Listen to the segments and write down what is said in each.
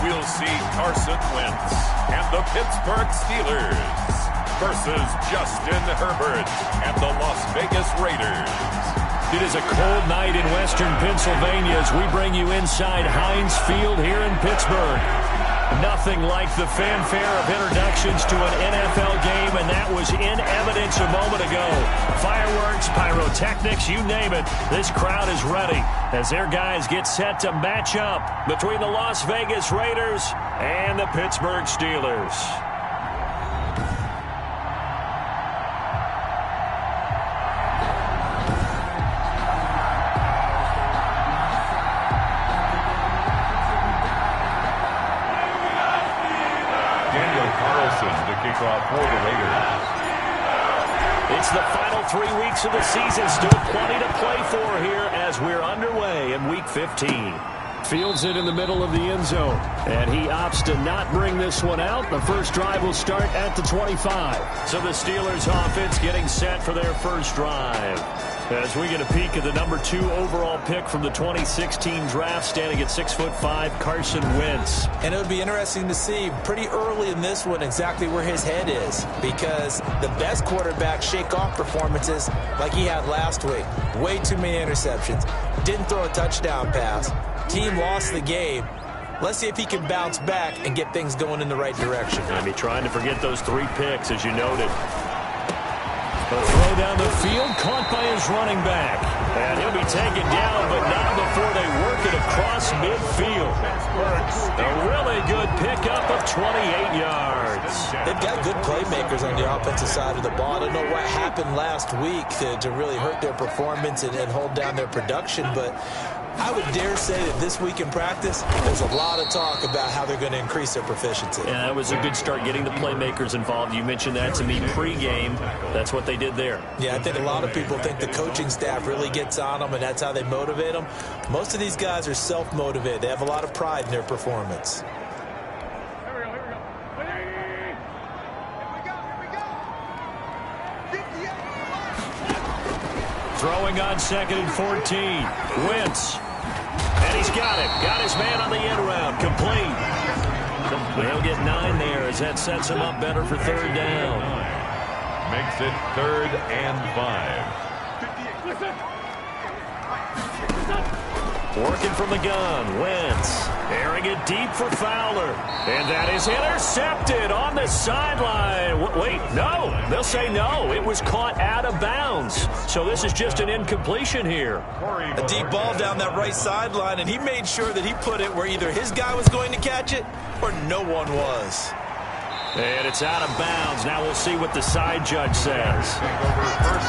we'll see Carson Wentz and the Pittsburgh Steelers versus Justin Herbert and the Las Vegas Raiders. It is a cold night in western Pennsylvania as we bring you inside Heinz Field here in Pittsburgh. Nothing like the fanfare of introductions to an NFL game, and that was in evidence a moment ago. Fireworks, pyrotechnics, you name it. This crowd is ready as their guys get set to match up between the Las Vegas Raiders and the Pittsburgh Steelers. For the Raiders. It's the final 3 weeks of the season. Still plenty to play for here as we're underway in Week 15. Fields it in the middle of the end zone, and he opts to not bring this one out. The first drive will start at the 25. So the Steelers offense getting set for their first drive. As we get a peek at the number 2 overall pick from the 2016 draft, standing at 6'5", Carson Wentz. And it would be interesting to see pretty early in this one exactly where his head is, because the best quarterbacks shake off performances like he had last week. Way too many interceptions. Didn't throw a touchdown pass. Team lost the game. Let's see if he can bounce back and get things going in the right direction. Going to be trying to forget those 3 picks, as you noted. The throw down the field, caught by his running back. And he'll be taken down, but not before they work it across midfield. A really good pickup of 28 yards. They've got good playmakers on the offensive side of the ball. I don't know what happened last week to really hurt their performance and hold down their production, but I would dare say that this week in practice, there's a lot of talk about how they're going to increase their proficiency. Yeah, that was a good start, getting the playmakers involved. You mentioned that to me pregame. That's what they did there. Yeah, I think a lot of people think the coaching staff really gets on them, and that's how they motivate them. Most of these guys are self-motivated. They have a lot of pride in their performance. Throwing on 2nd and 14. Wentz. And he's got it. Got his man on the end round. Complete. They'll get 9 there as that sets him up better for 3rd down. Makes it 3rd and 5. Working from the gun. Wentz. Airing it deep for Fowler. And that is intercepted on the sideline. Wait, no. They'll say no. It was caught out of bounds. So this is just an incompletion here. A deep ball down that right sideline, and he made sure that he put it where either his guy was going to catch it or no one was. And it's out of bounds. Now we'll see what the side judge says.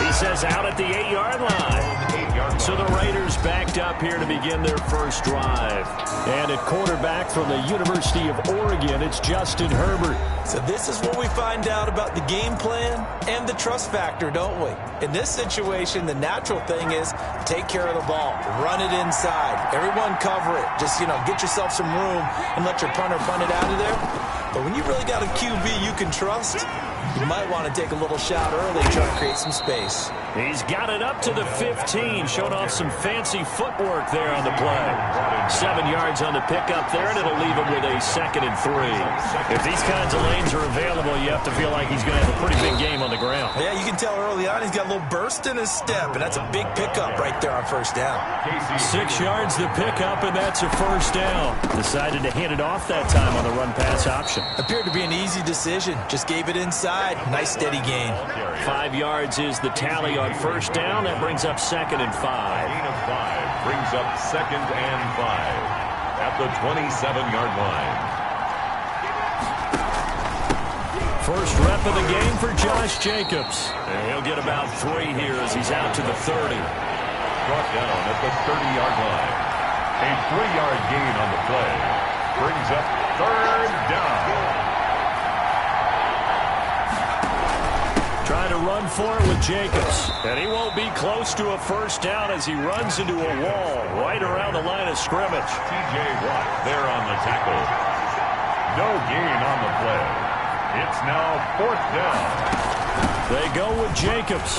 He says out at the 8-yard line. So the Raiders backed up here to begin their first drive. And at quarterback from the University of Oregon, it's Justin Herbert. So this is what we find out about the game plan and the trust factor, don't we? In this situation, the natural thing is take care of the ball. Run it inside. Everyone cover it. Just, get yourself some room and let your punter punt it out of there. But when you really got a QB you can trust, you might want to take a little shot early and try to create some space. He's got it up to the 15, showing off some fancy footwork there on the play. 7 yards on the pickup there, and it'll leave him with a 2nd and 3. If these kinds of lanes are available, you have to feel like he's going to have a pretty big game on the ground. Yeah, you can tell early on he's got a little burst in his step, and that's a big pickup right there on 1st down. 6 yards the pickup, and that's a 1st down. Decided to hand it off that time on the run-pass option. Appeared to be an easy decision. Just gave it inside. Nice steady gain. 5 yards is the tally on 1st down. That brings up 2nd and 5. Gain of 5 brings up 2nd and 5 at the 27-yard line. First rep of the game for Josh Jacobs. And he'll get about 3 here as he's out to the 30. Brought down at the 30-yard line. A 3-yard gain on the play brings up 3rd down. Trying to run for it with Jacobs. And he won't be close to a 1st down as he runs into a wall right around the line of scrimmage. T.J. Watt there on the tackle. No gain on the play. It's now 4th down. They go with Jacobs.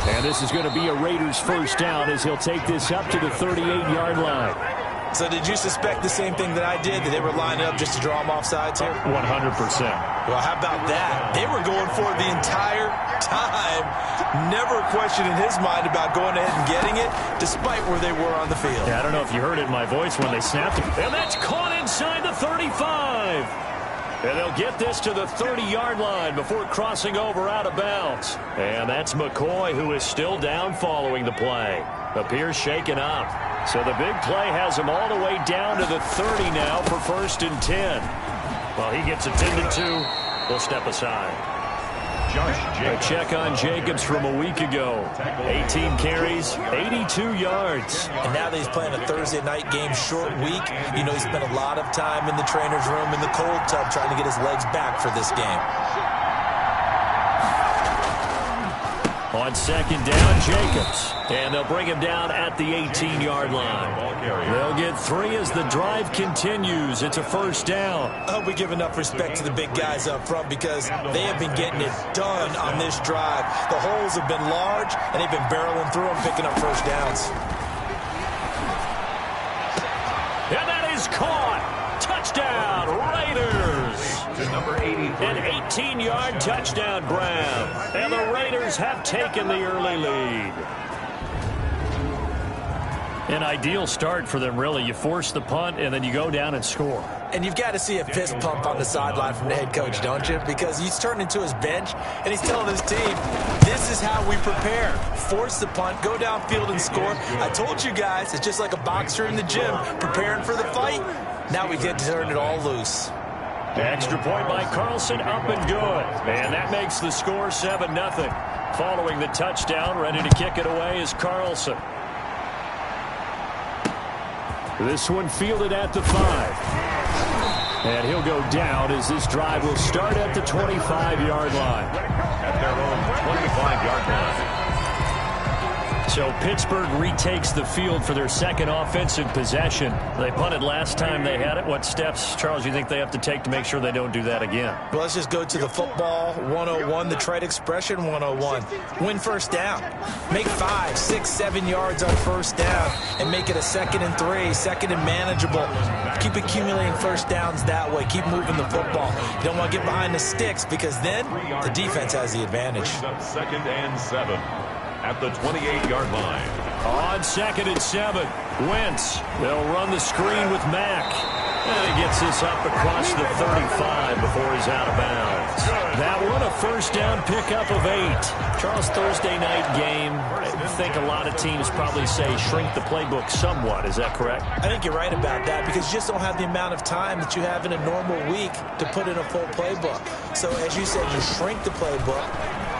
And this is going to be a Raiders 1st down as he'll take this up to the 38-yard line. So did you suspect the same thing that I did, that they were lining up just to draw them off sides here? 100%. Well, how about that? They were going for it the entire time. Never a question in his mind about going ahead and getting it, despite where they were on the field. Yeah, I don't know if you heard it in my voice when they snapped it. And that's caught inside the 35. And they'll get this to the 30-yard line before crossing over out of bounds. And that's McCoy, who is still down following the play. Appears shaken up. So the big play has him all the way down to the 30 now for 1st and 10. Well, he gets attended to. We'll step aside. A check on Jacobs from a week ago. 18 carries, 82 yards. And now that he's playing a Thursday night game, short week, you know he spent a lot of time in the trainer's room in the cold tub trying to get his legs back for this game. On 2nd down, Jacobs. And they'll bring him down at the 18-yard line. They'll get 3 as the drive continues. It's a 1st down. I hope we give enough respect to the big guys up front because they have been getting it done on this drive. The holes have been large, and they've been barreling through them, picking up 1st downs. And that is caught. Touchdown, Raiders. An 18-yard touchdown grab. And the Raiders have taken the early lead. An ideal start for them, really. You force the punt, and then you go down and score. And you've got to see a fist pump on the sideline from the head coach, don't you? Because he's turned into his bench, and he's telling his team, this is how we prepare. Force the punt, go downfield and score. I told you guys, it's just like a boxer in the gym preparing for the fight. Now we get to turn it all loose. Extra point by Carlson, up and good. And that makes the score 7-0. Following the touchdown, ready to kick it away is Carlson. This one fielded at the 5. And he'll go down as this drive will start at the 25-yard line. At their own 25-yard line. So Pittsburgh retakes the field for their 2nd offensive possession. They punted last time they had it. What steps, Charles, you think they have to take to make sure they don't do that again? Well, let's just go to the football 101, the trade expression 101. Win 1st down. Make 5, 6, 7 yards on 1st down and make it a 2nd and 3, 2nd and manageable. Keep accumulating 1st downs that way. Keep moving the football. You don't want to get behind the sticks because then the defense has the advantage. 2nd and 7. At the 28-yard line. On 2nd and 7, Wentz. They'll run the screen with Mack. And he gets this up across the 35 before he's out of bounds. That one, a 1st down pickup of 8. Charles, Thursday night game. I think a lot of teams probably say shrink the playbook somewhat. Is that correct? I think you're right about that because you just don't have the amount of time that you have in a normal week to put in a full playbook. So as you said, you shrink the playbook.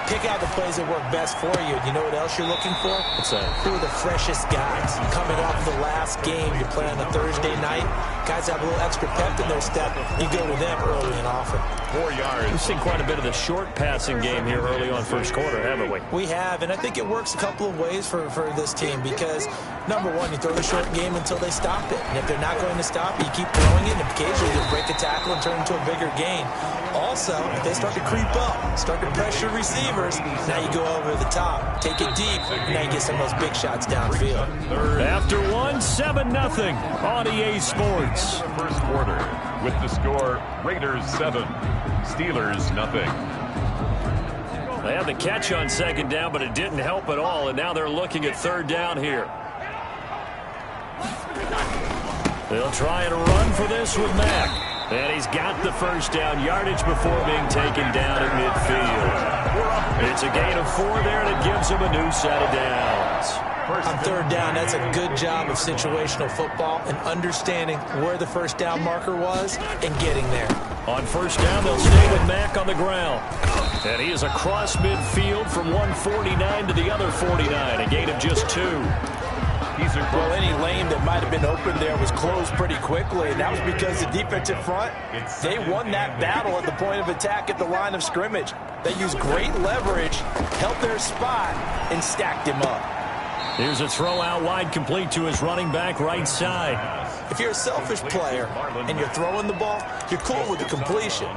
Pick out the plays that work best for you. You know what else you're looking for? What's that? Who are the freshest guys? Coming off the last game, you play on a Thursday night. Guys have a little extra pep in their step. You go to them early and often. 4 yards. We've seen quite a bit of the short passing game here early on 1st quarter, haven't we? We have, and I think it works a couple of ways for this team because, number one, you throw the short game until they stop it. And if they're not going to stop it, you keep throwing it, and occasionally you'll break a tackle and turn it into a bigger gain. Also, if they start to creep up, start to pressure receivers, now you go over the top, take it deep, and now you get some of those big shots downfield. After 7-0 on EA Sports. 1st quarter with the score Raiders 7, Steelers nothing. They had the catch on 2nd down, but it didn't help at all, and now they're looking at 3rd down here. They'll try and run for this with Mack. And he's got the 1st down yardage before being taken down at midfield. It's a gain of 4 there, and it gives him a new set of downs. On 3rd down, that's a good job of situational football and understanding where the 1st down marker was and getting there. On 1st down, they'll stay with Mack on the ground. And he is across midfield from 149 to the other 49, a gain of just 2. Well, any lane that might have been open there was closed pretty quickly, and that was because the defensive front, they won that battle at the point of attack at the line of scrimmage. They used great leverage, held their spot, and stacked him up. Here's a throw out wide complete to his running back right side. If you're a selfish player and you're throwing the ball, you're cool with the completion.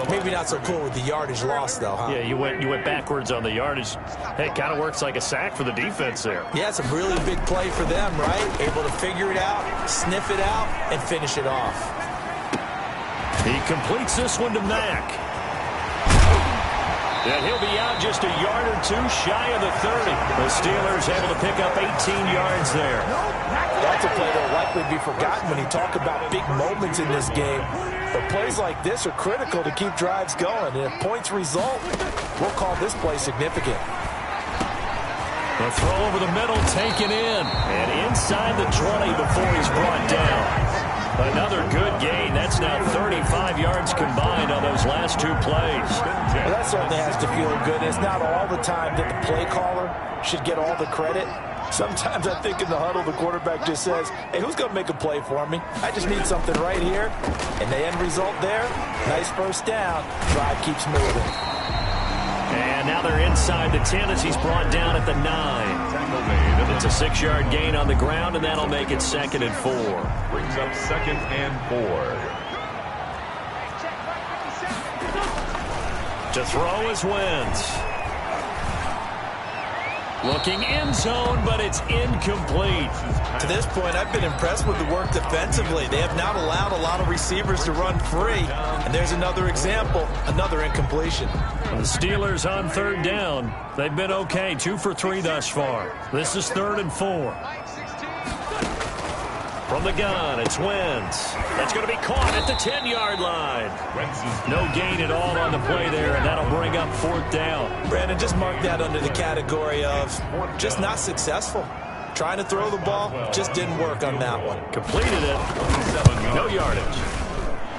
Maybe not so cool with the yardage loss, though, huh? Yeah, you went backwards on the yardage. Hey, it kind of works like a sack for the defense there. Yeah, it's a really big play for them, right? Able to figure it out, sniff it out, and finish it off. He completes this one to Mack. And he'll be out just a yard or two shy of the 30. The Steelers able to pick up 18 yards there. That's a play that will likely be forgotten when you talk about big moments in this game. But plays like this are critical to keep drives going. And if points result, we'll call this play significant. The throw over the middle taken in. And inside the 20 before he's brought down. Another good gain. That's now 35 yards combined on those last two plays. Well, that certainly has to feel good. It's not all the time that the play caller should get all the credit. Sometimes I think in the huddle, the quarterback just says, hey, who's going to make a play for me? I just need something right here. And the end result there, nice first down. Drive keeps moving. And now they're inside the 10 as he's brought down at the 9. It's a 6-yard gain on the ground, and that'll make it 2nd and 4. Brings up 2nd and 4. To throw is Wentz. Looking end zone, but it's incomplete. To this point, I've been impressed with the work defensively. They have not allowed a lot of receivers to run free. And there's another example, another incompletion. The Steelers on 3rd down. They've been okay, 2 for 3 thus far. This is 3rd and 4. From the gun, it's Wentz. That's going to be caught at the 10-yard line. No gain at all on the play there, and that'll bring up 4th down. Brandon, just mark that under the category of just not successful. Trying to throw the ball, just didn't work on that one. Completed it. No yardage.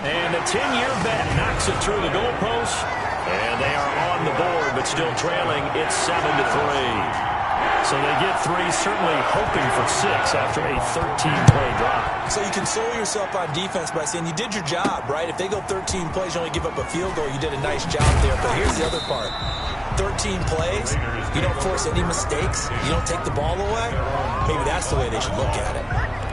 And the 10-year bet knocks it through the goalpost. And they are on the board, but still trailing. It's 7-3. So they get 3, certainly hoping for 6 after a 13-play drive. So you console yourself on defense by saying you did your job, right? If they go 13 plays, you only give up a field goal, you did a nice job there. But here's the other part. 13 plays, you don't force any mistakes, you don't take the ball away. Maybe that's the way they should look at it.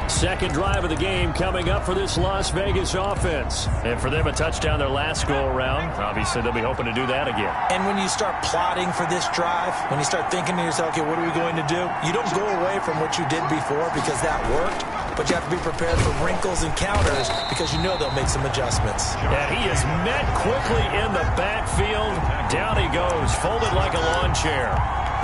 Second drive of the game coming up for this Las Vegas offense. And for them, a touchdown their last go-around. Obviously, they'll be hoping to do that again. And when you start plotting for this drive, when you start thinking to yourself, okay, what are we going to do? You don't go away from what you did before because that worked, but you have to be prepared for wrinkles and counters because you know they'll make some adjustments. And he is met quickly in the backfield. Down he goes, folded like a lawn chair.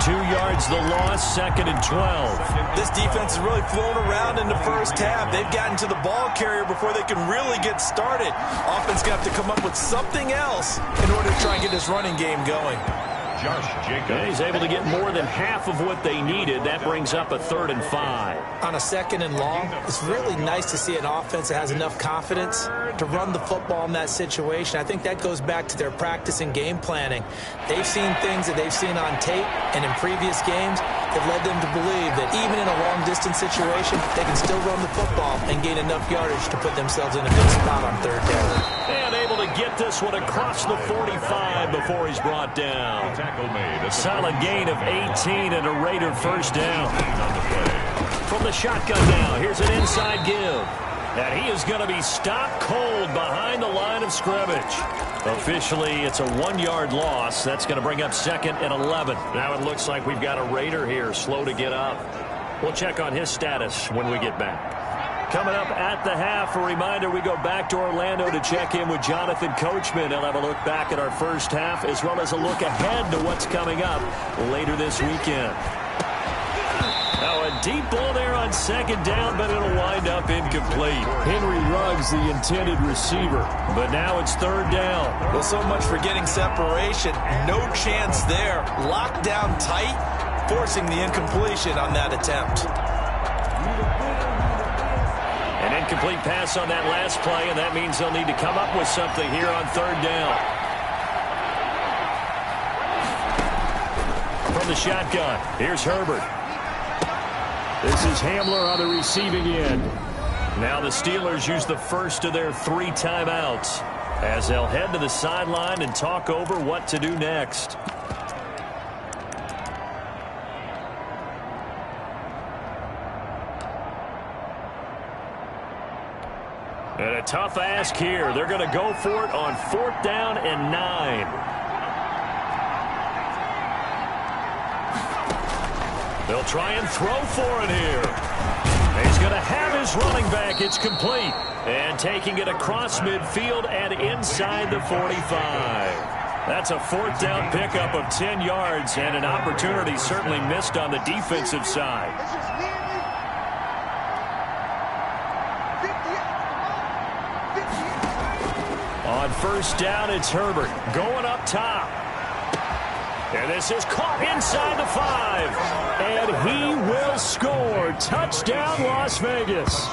2 yards the loss, 2nd and 12. This defense has really flown around in the first half. They've gotten to the ball carrier before they can really get started. Offense got to come up with something else in order to try and get this running game going. Josh Jacobs. And he's able to get more than half of what they needed. That brings up a 3rd and 5. On a 2nd and long, it's really nice to see an offense that has enough confidence to run the football in that situation. I think that goes back to their practice and game planning. They've seen things that they've seen on tape and in previous games that led them to believe that even in a long-distance situation, they can still run the football and gain enough yardage to put themselves in a good spot on 3rd down. And able to get this one across the 45 before he's brought down. Solid gain of 18 and a Raider first down. From the shotgun now, here's an inside give. And he is going to be stopped cold behind the line of scrimmage. Officially, it's a 1-yard loss. That's going to bring up 2nd and 11. Now it looks like we've got a Raider here, slow to get up. We'll check on his status when we get back. Coming up at the half, a reminder, we go back to Orlando to check in with Jonathan Coachman. He'll have a look back at our first half as well as a look ahead to what's coming up later this weekend. Now a deep ball there on 2nd down, but it'll wind up incomplete. Henry Ruggs, the intended receiver, but now it's 3rd down. Well, so much for getting separation. No chance there. Locked down tight, forcing the incompletion on that attempt. An incomplete pass on that last play, and that means they'll need to come up with something here on 3rd down. From the shotgun, here's Herbert. This is Hamler on the receiving end. Now the Steelers use the first of their 3 timeouts as they'll head to the sideline and talk over what to do next. And a tough ask here. They're going to go for it on 4th down and 9. They'll try and throw for it here. He's going to have his running back. It's complete. And taking it across midfield and inside the 45. That's a 4th down pickup of 10 yards and an opportunity certainly missed on the defensive side. On 1st down, it's Herbert going up top. And this is caught inside the 5. And he will score. Touchdown, Las Vegas.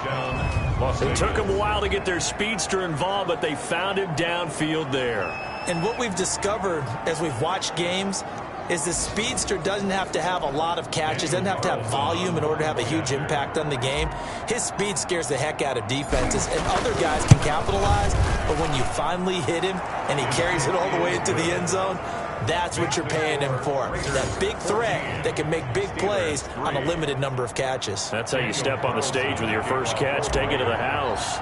It took them a while to get their speedster involved, but they found him downfield there. And what we've discovered as we've watched games is the speedster doesn't have to have a lot of catches, doesn't have to have volume in order to have a huge impact on the game. His speed scares the heck out of defenses, and other guys can capitalize, but when you finally hit him and he carries it all the way into the end zone, that's what you're paying him for. That big threat that can make big plays on a limited number of catches. That's how you step on the stage with your first catch. Take it to the house.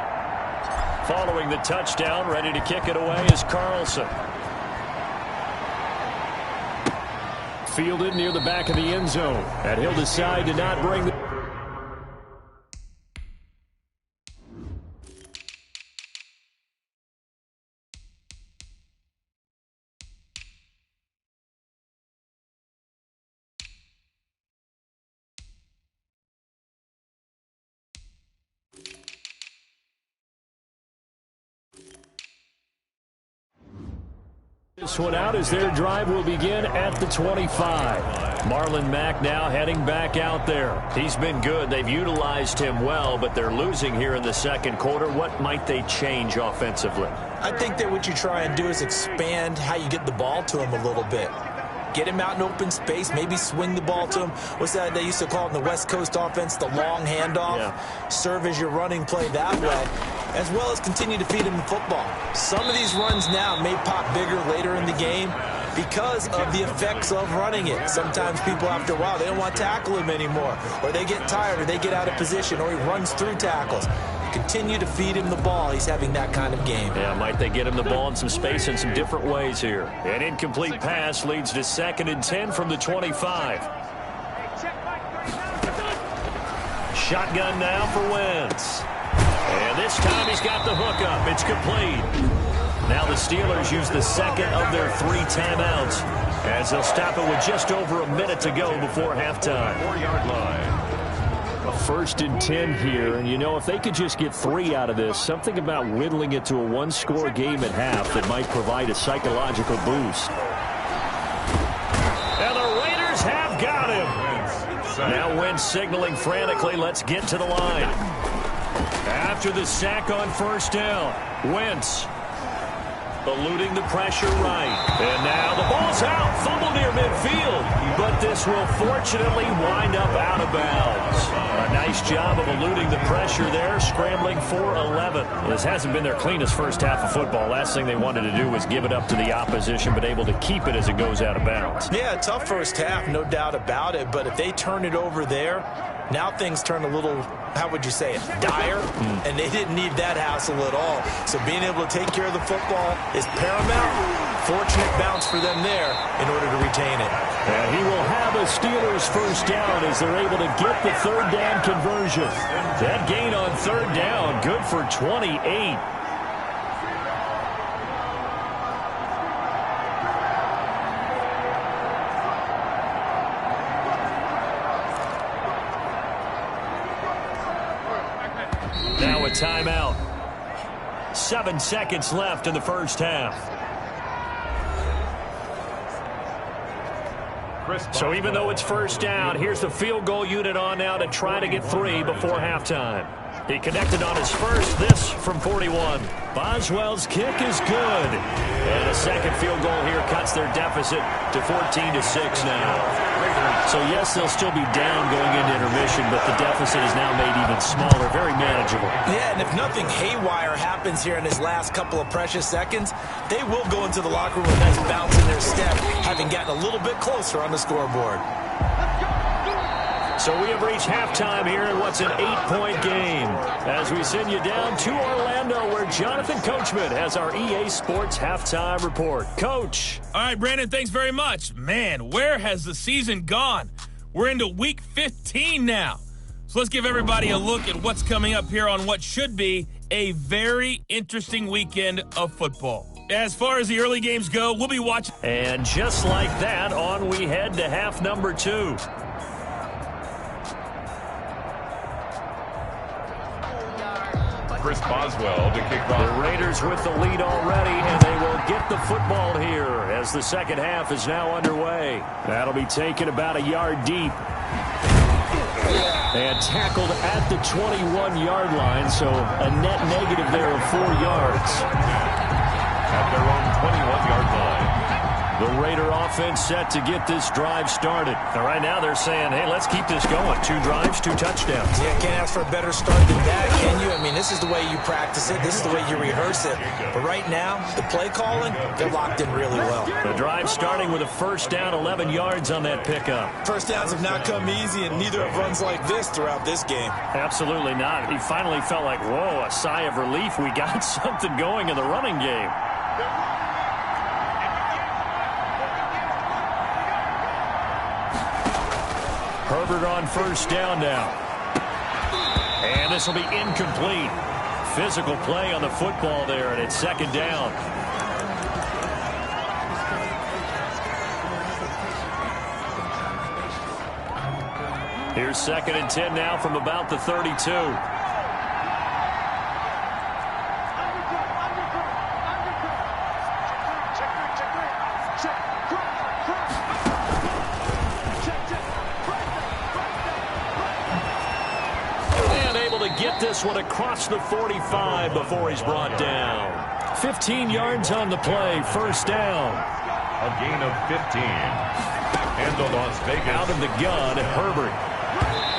Following the touchdown, ready to kick it away is Carlson. Fielded near the back of the end zone. And he'll decide to not bring the... This one out as their drive will begin at the 25. Marlon Mack now heading back out there. He's been good. They've utilized him well, but they're losing here in the second quarter. What might they change offensively? I think that what you try and do is expand how you get the ball to him a little bit. Get him out in open space, maybe swing the ball to him. What's that they used to call it in the West Coast offense, the long handoff? Yeah. Serve as your running play that way, as well as continue to feed him the football. Some of these runs now may pop bigger later in the game because of the effects of running it. Sometimes people, after a while, they don't want to tackle him anymore, or they get tired, or they get out of position, or he runs through tackles. Continue to feed him the ball. He's having that kind of game. Yeah, might they get him the ball in some space in some different ways here. An incomplete pass leads to 2nd and 10 from the 25. Shotgun now for Wentz. And this time he's got the hook up. It's complete. Now the Steelers use the 2nd of their 3 timeouts as they'll stop it with just over a minute to go before halftime. 4-yard line. A 1st and 10 here, and you know, if they could just get 3 out of this, something about whittling it to a 1-score game at half that might provide a psychological boost. And the Raiders have got him. Now Wentz signaling frantically, let's get to the line. After the sack on 1st down, Wentz eluding the pressure right. And now the ball's out. Fumble near midfield. But this will fortunately wind up out of bounds. A nice job of eluding the pressure there, scrambling for 11. This hasn't been their cleanest first half of football. Last thing they wanted to do was give it up to the opposition, but able to keep it as it goes out of bounds. Yeah, tough first half, no doubt about it. But if they turn it over there, now things turn a little, how would you say it, dire, and they didn't need that hassle at all. So being able to take care of the football is paramount. Fortunate bounce for them there in order to retain it. And he will have a Steelers first down as they're able to get the 3rd down conversion. That gain on 3rd down, good for 28. Now a timeout. 7 seconds left in the first half. So even though it's first down, here's the field goal unit on now to try to get 3 before halftime. He connected on his first, this from 41. Boswell's kick is good. And a second field goal here cuts their deficit to 14-6 now. So, yes, they'll still be down going into intermission, but the deficit is now made even smaller, very manageable. Yeah, and if nothing haywire happens here in his last couple of precious seconds, they will go into the locker room with a nice bounce in their step, having gotten a little bit closer on the scoreboard. So we have reached halftime here in what's an 8-point game as we send you down to Orlando where Jonathan Coachman has our EA Sports halftime report. Coach. All right, Brandon, thanks very much. Man, where has the season gone? We're into week 15 now. So let's give everybody a look at what's coming up here on what should be a very interesting weekend of football. As far as the early games go, we'll be watching. And just like that, on we head to half number 2. Chris Boswell to kick off. The Raiders with the lead already, and they will get the football here as the second half is now underway. That'll be taken about a yard deep. And tackled at the 21-yard line, so a net negative there of 4 yards. At their own 21-yard line. The Raider offense set to get this drive started. And right now they're saying, hey, let's keep this going. 2 drives, 2 touchdowns. Yeah, can't ask for a better start than that, can you? I mean, this is the way you practice it. This is the way you rehearse it. But right now, the play calling, they're locked in really well. The drive starting with a first down, 11 yards on that pickup. First downs have not come easy, and neither have runs like this throughout this game. Absolutely not. He finally felt like, whoa, a sigh of relief. We got something going in the running game. Herbert on first down now. And this will be incomplete. Physical play on the football there, and it's second down. Here's 2nd and 10 now from about the 32. Get this one across the 45 before he's brought down. 15 yards on the play, first down. A gain of 15. And the Las Vegas. Out of the gun, Herbert.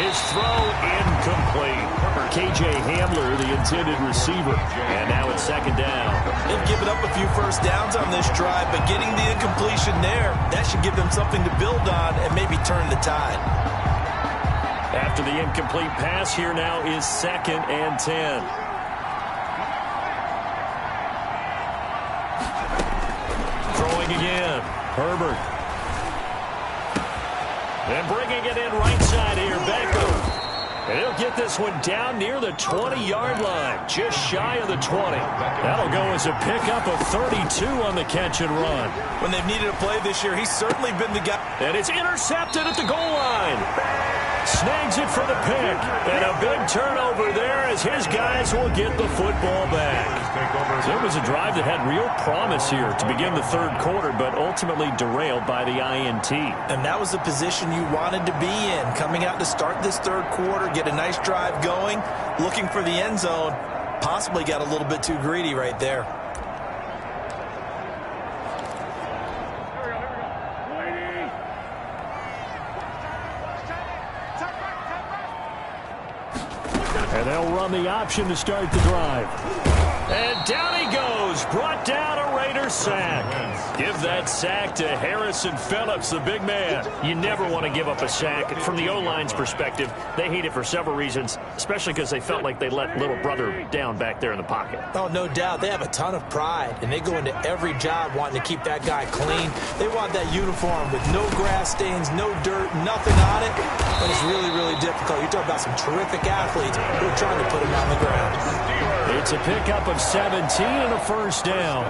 His throw incomplete. KJ Hamler, the intended receiver. And now it's second down. They've given up a few first downs on this drive, but getting the incompletion there, that should give them something to build on and maybe turn the tide. After the incomplete pass, here now is 2nd and 10. Throwing again. Herbert. And bringing it in right side here, Beckham. And he'll get this one down near the 20-yard line, just shy of the 20. That'll go as a pickup of 32 on the catch and run. When they've needed a play this year, he's certainly been the guy. And it's intercepted at the goal line. Snags it for the pick. And a big turnover there as his guys will get the football back. So it was a drive that had real promise here to begin the third quarter, but ultimately derailed by the INT. And that was the position you wanted to be in. Coming out to start this third quarter, get a nice drive going, looking for the end zone. Possibly got a little bit too greedy right there. And they'll run the option to start the drive. And down he goes. Brought down a Raider sack. Give that sack to Harrison Phillips, the big man. You never want to give up a sack. From the O-line's perspective, they hate it for several reasons, especially because they felt like they let little brother down back there in the pocket. Oh, no doubt. They have a ton of pride, and they go into every job wanting to keep that guy clean. They want that uniform with no grass stains, no dirt, nothing on it. But it's really, really difficult. You're talking about some terrific athletes who are trying to put him on the ground. It's a pickup of 17 and a first down.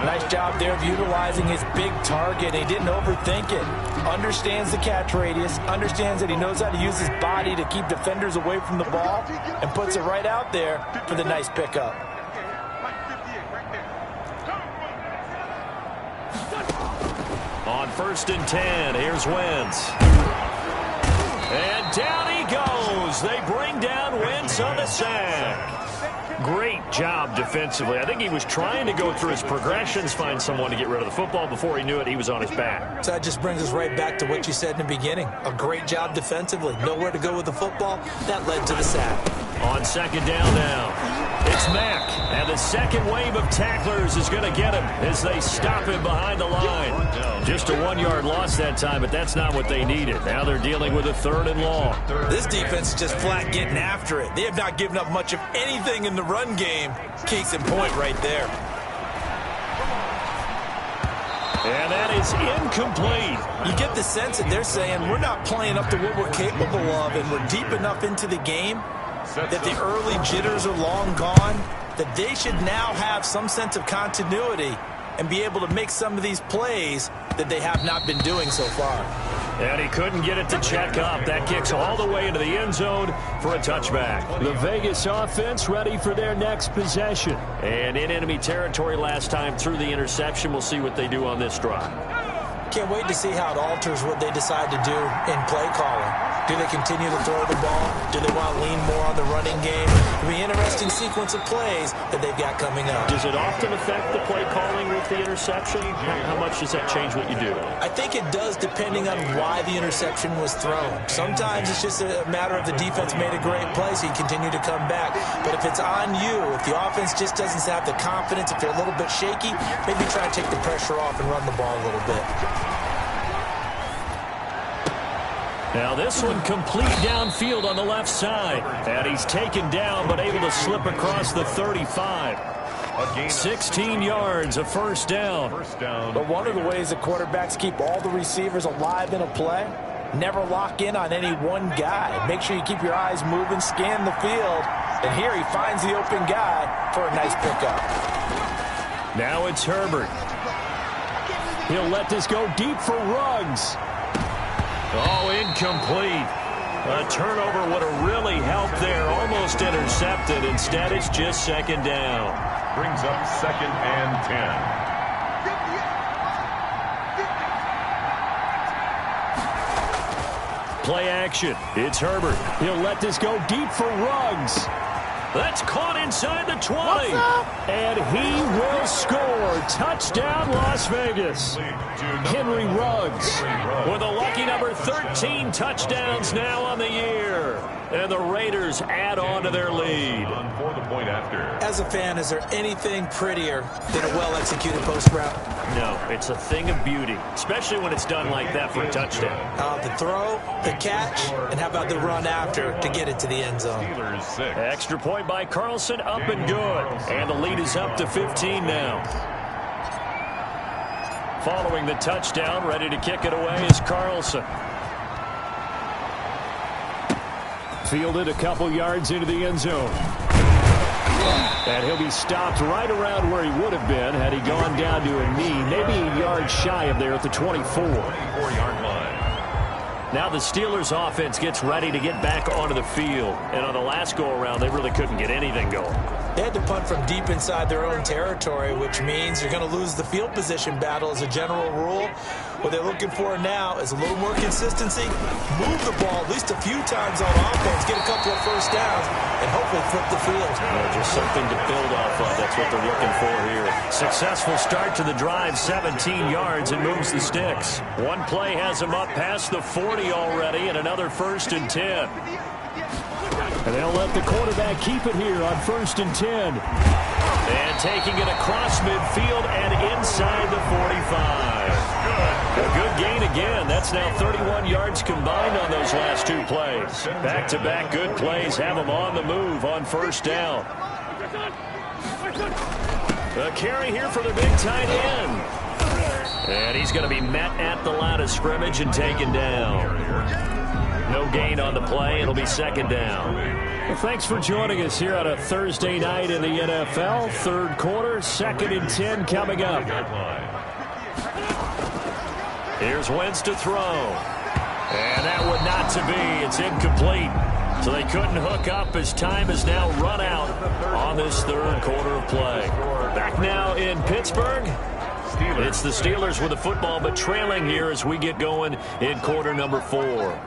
Nice job there of utilizing his big target. He didn't overthink it. Understands the catch radius. Understands that he knows how to use his body to keep defenders away from the ball. And puts it right out there for the nice pickup. On 1st and 10, here's Wentz. And down he goes. They bring down Wentz on the sack. Great job defensively. I think he was trying to go through his progressions, find someone to get rid of the football. Before he knew it, he was on his back. So that just brings us right back to what you said in the beginning. A great job defensively. Nowhere to go with the football. That led to the sack. On 2nd down now. It's Mack, and the second wave of tacklers is going to get him as they stop him behind the line. Just a 1-yard loss that time, but that's not what they needed. Now they're dealing with a 3rd and long. This defense is just flat getting after it. They have not given up much of anything in the run game. Case in point right there. And that is incomplete. You get the sense that they're saying we're not playing up to what we're capable of, and we're deep enough into the game that the early jitters are long gone, that they should now have some sense of continuity and be able to make some of these plays that they have not been doing so far. And he couldn't get it to check up. That kicks all the way into the end zone for a touchback. The Vegas offense ready for their next possession. And in enemy territory last time through the interception. We'll see what they do on this drive. Can't wait to see how it alters what they decide to do in play calling. Do they continue to throw the ball? Do they want to lean more on the running game? It'll be an interesting sequence of plays that they've got coming up. Does it often affect the play calling with the interception? How much does that change what you do? I think it does depending on why the interception was thrown. Sometimes it's just a matter of the defense made a great play, so you continue to come back. But if it's on you, if the offense just doesn't have the confidence, if they're a little bit shaky, maybe try to take the pressure off and run the ball a little bit. Now this one complete downfield on the left side. And he's taken down but able to slip across the 35. 16 yards, a first down. But one of the ways that quarterbacks keep all the receivers alive in a play, never lock in on any one guy. Make sure you keep your eyes moving, scan the field. And here he finds the open guy for a nice pickup. Now it's Herbert. He'll let this go deep for Ruggs. Oh, incomplete. A turnover would have really helped there. Almost intercepted. Instead, it's just second down. Brings up 2nd and 10. Play action. It's Herbert. He'll let this go deep for Ruggs. That's caught inside the 20. And he will score. Touchdown, Las Vegas. Henry Ruggs with a lucky number 13 touchdowns now on the year. And the Raiders add on to their lead. For the point after. As a fan, is there anything prettier than a well-executed post route? No, it's a thing of beauty, especially when it's done like that for a touchdown. The throw, the catch, and how about the run after to get it to the end zone? Extra point by Carlson, up and good. And the lead is up to 15 now. Following the touchdown, ready to kick it away is Carlson. Fielded a couple yards into the end zone. And he'll be stopped right around where he would have been had he gone down to a knee, maybe a yard shy of there at the 24-yard line. Now the Steelers offense gets ready to get back onto the field. And on the last go-around, they really couldn't get anything going. They had to punt from deep inside their own territory, which means you're going to lose the field position battle as a general rule. What they're looking for now is a little more consistency, move the ball at least a few times on offense, get a couple of first downs, and hopefully flip the field. Just something to build off of. That's what they're looking for here. Successful start to the drive, 17 yards, and moves the sticks. One play has him up past the 40 already, and another 1st and 10. And they'll let the quarterback keep it here on 1st and 10. And taking it across midfield and inside the 45. A good gain again. That's now 31 yards combined on those last two plays. Back-to-back good plays have them on the move on 1st down. A carry here for the big tight end. And he's going to be met at the line of scrimmage and taken down. No gain on the play. It'll be 2nd down. Well, thanks for joining us here on a Thursday night in the NFL. 3rd quarter, 2nd and 10 coming up. Here's Wentz to throw. And that would not to be. It's incomplete. So they couldn't hook up as time has now run out on this 3rd quarter of play. Back now in Pittsburgh. It's the Steelers with the football, but trailing here as we get going in quarter number 4.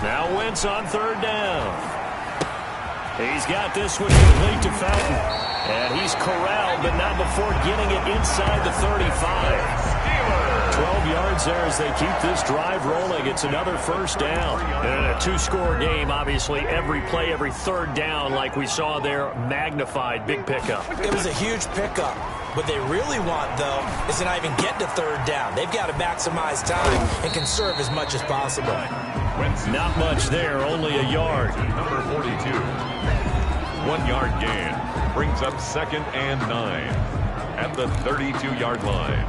Now Wentz on 3rd down. He's got this one complete to Fountain. And he's corralled, but not before getting it inside the 35. 12 yards there as they keep this drive rolling. It's another first down. And in a two-score game, obviously, every play, every third down, like we saw there, magnified. Big pickup. It was a huge pickup. What they really want, though, is to not even get to third down. They've got to maximize time and conserve as much as possible. Not much there, only a yard. Number 42. 1 yard gain. Brings up 2nd and 9 at the 32-yard line.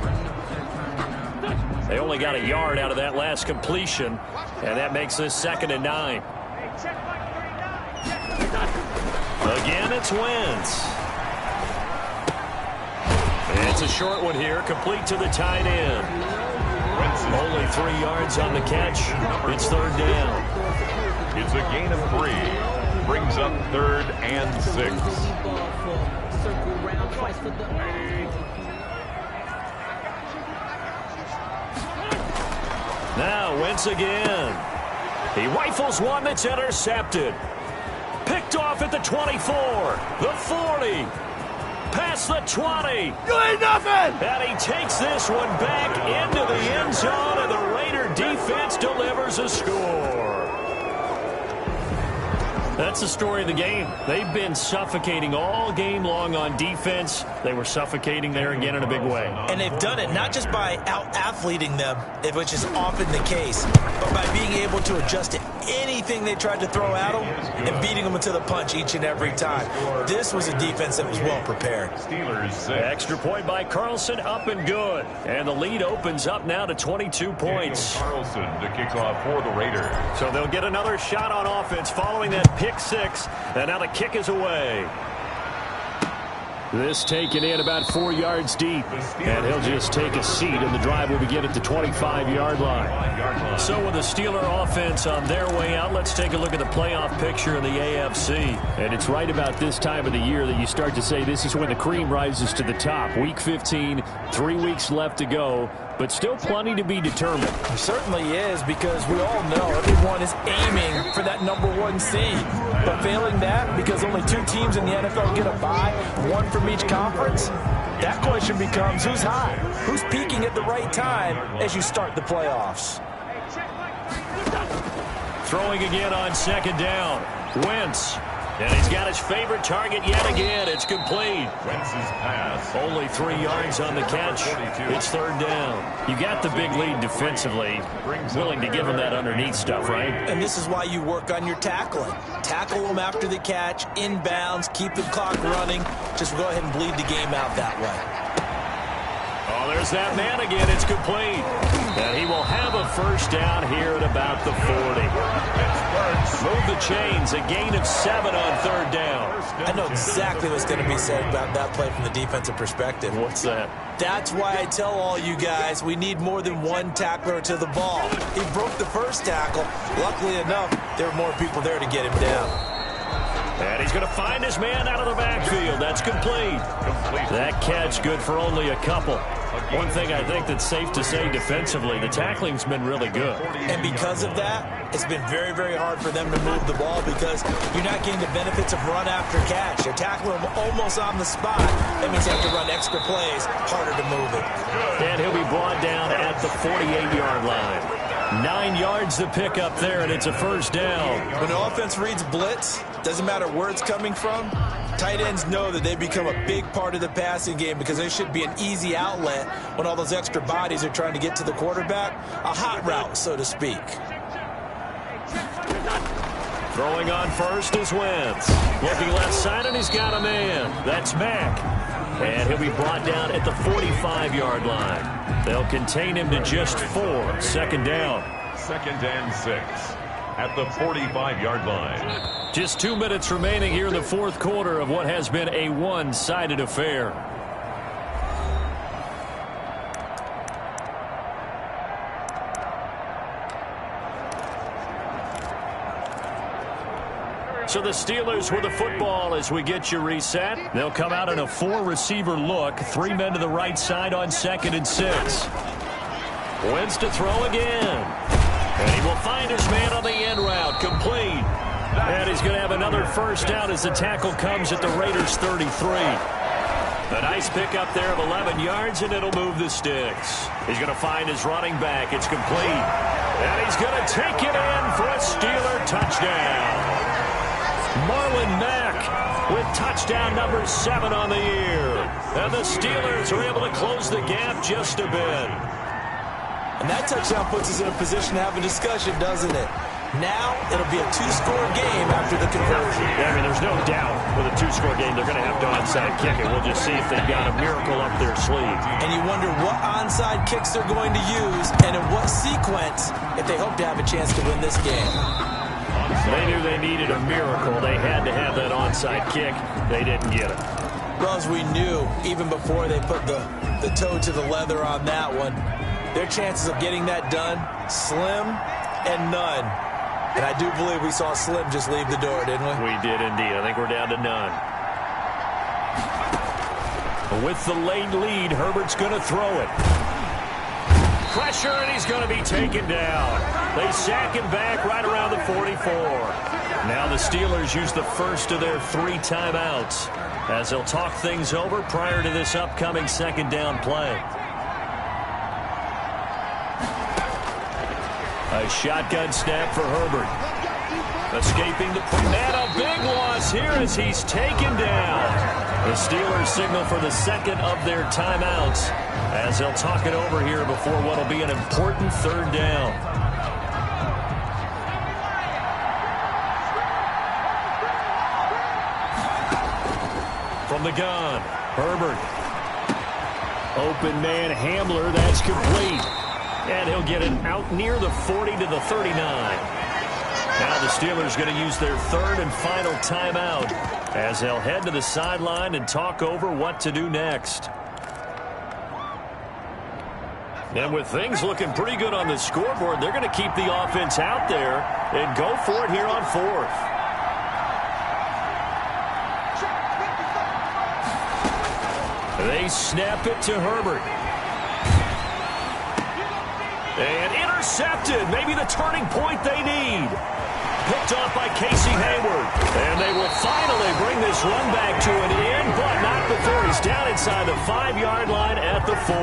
They only got a yard out of that last completion, and that makes this 2nd and 9. Again, it's Wentz. It's a short one here, complete to the tight end. Only 3 yards on the catch. It's third down. It's a gain of 3. Brings up 3rd and 6. Now Wentz again. He rifles one that's intercepted. Picked off at the 24, the 40, past the 20. You ain't nothing! And he takes this one back into the end zone, and the Raider defense delivers a score. That's the story of the game. They've been suffocating all game long on defense. They were suffocating there again in a big way. And they've done it not just by out-athleting them, which is often the case, but by being able to adjust to anything they tried to throw at them and beating them into the punch each and every time. This was a defense that was well prepared. Steelers 6. Extra point by Carlson, up and good. And the lead opens up now to 22 points. Carlson to kick off for the Raiders. So they'll get another shot on offense following that pick six, and now the kick is away. This taken in about 4 yards deep, and he'll just take a seat, and the drive will begin at the 25-yard line. So with the Steeler offense on their way out, let's take a look at the playoff picture in the AFC. And it's right about this time of the year that you start to say this is when the cream rises to the top. Week 15, 3 weeks left to go, but still plenty to be determined. It certainly is, because we all know everyone is aiming for that #1 seed. But failing that, because only 2 teams in the NFL get a bye, 1 from each conference, that question becomes who's high? Who's peaking at the right time as you start the playoffs? Throwing again on 2nd down. Wentz. And he's got his favorite target yet again. It's complete. Wentz's pass. Only 3 yards on the catch. It's third down. You got the big lead defensively. Willing to give him that underneath stuff, right? And this is why you work on your tackling. Tackle them after the catch, inbounds, keep the clock running. Just go ahead and bleed the game out that way. Oh, there's that man again. It's complete. And he will have a first down here at about the 40. Move the chains. A gain of 7 on third down. I know exactly what's going to be said about that play from the defensive perspective. What's that? That's why I tell all you guys we need more than 1 tackler to the ball. He broke the first tackle. Luckily enough, there were more people there to get him down. And he's going to find his man out of the backfield. That's complete. That catch good for only a couple. One thing I think that's safe to say defensively, the tackling's been really good. And because of that, it's been very, very hard for them to move the ball because you're not getting the benefits of run after catch. You're tackling them almost on the spot. That means you have to run extra plays, harder to move it. And he'll be brought down at the 48-yard line. 9 yards to pick up there, and it's a first down. When the offense reads blitz, doesn't matter where it's coming from, tight ends know that they become a big part of the passing game because there should be an easy outlet when all those extra bodies are trying to get to the quarterback. A hot route, so to speak. Throwing on first is Wentz. Looking left side, and he's got a man. That's Mack. And he'll be brought down at the 45-yard line. They'll contain him to just 4. Second down. 2nd and 6 at the 45-yard line. Just 2 minutes remaining here in the fourth quarter of what has been a one-sided affair. So the Steelers with the football as we get you reset. They'll come out in a 4-receiver look. 3 men to the right side on 2nd and 6. Wentz to throw again. And he will find his man on the end route. Complete. And he's going to have another first down as the tackle comes at the Raiders' 33. A nice pickup there of 11 yards, and it'll move the sticks. He's going to find his running back. It's complete. And he's going to take it in for a Steeler touchdown. Marlon Mack with touchdown number 7 on the year. And the Steelers are able to close the gap just a bit. And that touchdown puts us in a position to have a discussion, doesn't it? Now it'll be a 2-score game after the conversion. Yeah, I mean, there's no doubt with a 2-score game they're going to have to onside kick it. We'll just see if they've got a miracle up their sleeve. And you wonder what onside kicks they're going to use and in what sequence if they hope to have a chance to win this game. They knew they needed a miracle. They had to have that onside kick. They didn't get it. Well, as we knew, even before they put the toe to the leather on that one, their chances of getting that done, slim and none. And I do believe we saw Slim just leave the door, didn't we? We did indeed. I think we're down to none. With the late lead, Herbert's going to throw it. Pressure, and he's going to be taken down. They sack him back right around the 44. Now the Steelers use the first of their 3 timeouts as they'll talk things over prior to this upcoming second down play. A shotgun snap for Herbert. Escaping the and a big loss here as he's taken down. The Steelers signal for the second of their timeouts as they'll talk it over here before what will be an important third down. From the gun, Herbert. Open man Hamler, that's complete. And he'll get it out near the 40 to the 39. Now the Steelers going to use their third and final timeout as they'll head to the sideline and talk over what to do next. And with things looking pretty good on the scoreboard, they're going to keep the offense out there and go for it here on 4th. They snap it to Herbert. And intercepted. Maybe the turning point they need. Picked off by Casey Hayward. And they will finally bring this run back to an end, but not before he's down inside the 5-yard line at the 4.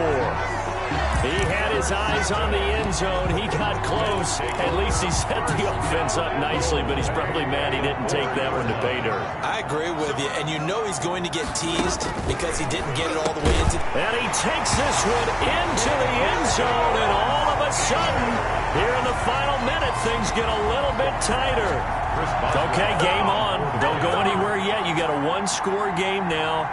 He had his eyes on the end zone. He got close. At least he set the offense up nicely, but he's probably mad he didn't take that one to pay dirt. I agree with you, and you know he's going to get teased because he didn't get it all the way into. And he takes this one into the end zone, and all of a sudden, here in the final minute, things get a little bit tighter. Okay, game on. Don't go anywhere yet. You got a 1-score game now.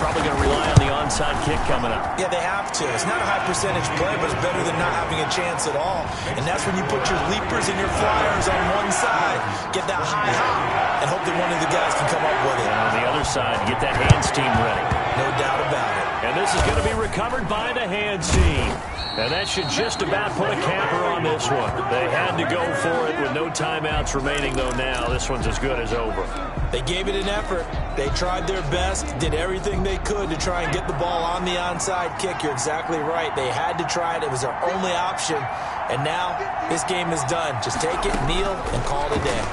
Probably going to rely on the onside kick coming up. Yeah, they have to. It's not a high percentage play, but it's better than not having a chance at all. And that's when you put your leapers and your flyers on one side, get that high hop, and hope that one of the guys can come up with it. And on the other side, get that hands team ready. No doubt about it. And this is going to be recovered by the hands team. And that should just about put a capper on this one. They had to go for it with no timeouts remaining, though now this one's as good as over. They gave it an effort. They tried their best, did everything they could to try and get the ball on the onside kick. You're exactly right. They had to try it. It was their only option. And now this game is done. Just take it, kneel, and call it a day.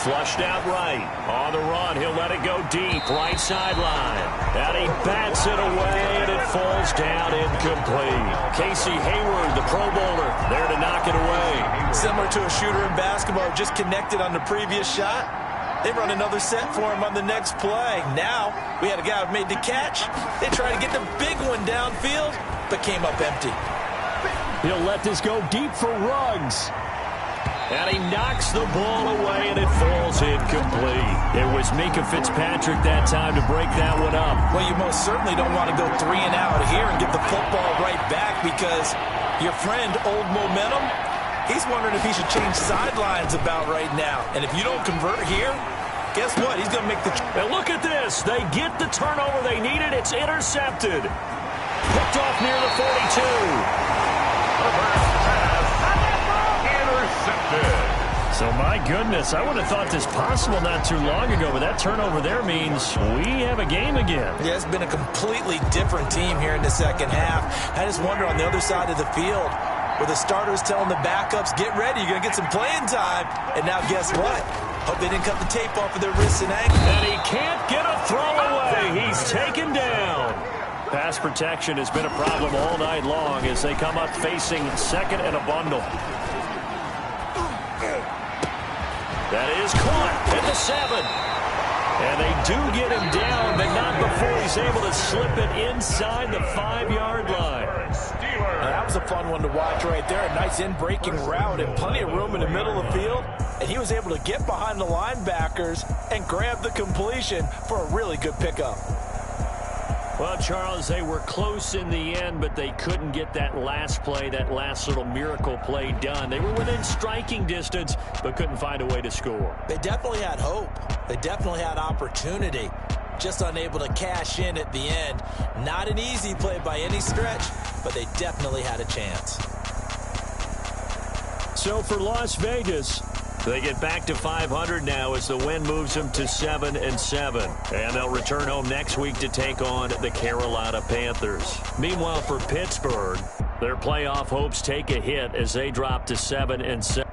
Flushed out right. On the run, he'll let it go deep. Right sideline. And he bats it away, and it falls down incomplete. Casey Hayward, the Pro Bowler, there to knock it away. Similar to a shooter in basketball, just connected on the previous shot. They run another set for him on the next play. Now, we had a guy who made the catch. They tried to get the big one downfield, but came up empty. He'll let this go deep for Ruggs. And he knocks the ball away, and it falls incomplete. It was Minkah Fitzpatrick that time to break that one up. Well, you most certainly don't want to go 3 and out here and get the football right back because your friend, Old Momentum, he's wondering if he should change sidelines about right now. And if you don't convert here, guess what? He's going to make the... And look at this. They get the turnover they needed. It's intercepted. Picked off near the 42. So, my goodness, I would have thought this possible not too long ago, but that turnover there means we have a game again. Yeah, it's been a completely different team here in the second half. I just wonder on the other side of the field, where the starters telling the backups, get ready, you're going to get some playing time. And now guess what? Hope they didn't cut the tape off of their wrists and ankles. And he can't get a throw away. He's taken down. Pass protection has been a problem all night long as they come up facing second and a bundle. That is caught at the 7. And they do get him down, but not before he's able to slip it inside the 5-yard line. That was a fun one to watch right there. A nice in-breaking route and plenty of room in the middle of the field. And he was able to get behind the linebackers and grab the completion for a really good pickup. Well, Charles, they were close in the end, but they couldn't get that last play, that last little miracle play done. They were within striking distance, but couldn't find a way to score. They definitely had hope. They definitely had opportunity. Just unable to cash in at the end. Not an easy play by any stretch, but they definitely had a chance. So for Las Vegas, they get back to 500 now as the win moves them to 7-7. And they'll return home next week to take on the Carolina Panthers. Meanwhile, for Pittsburgh, their playoff hopes take a hit as they drop to 7-7.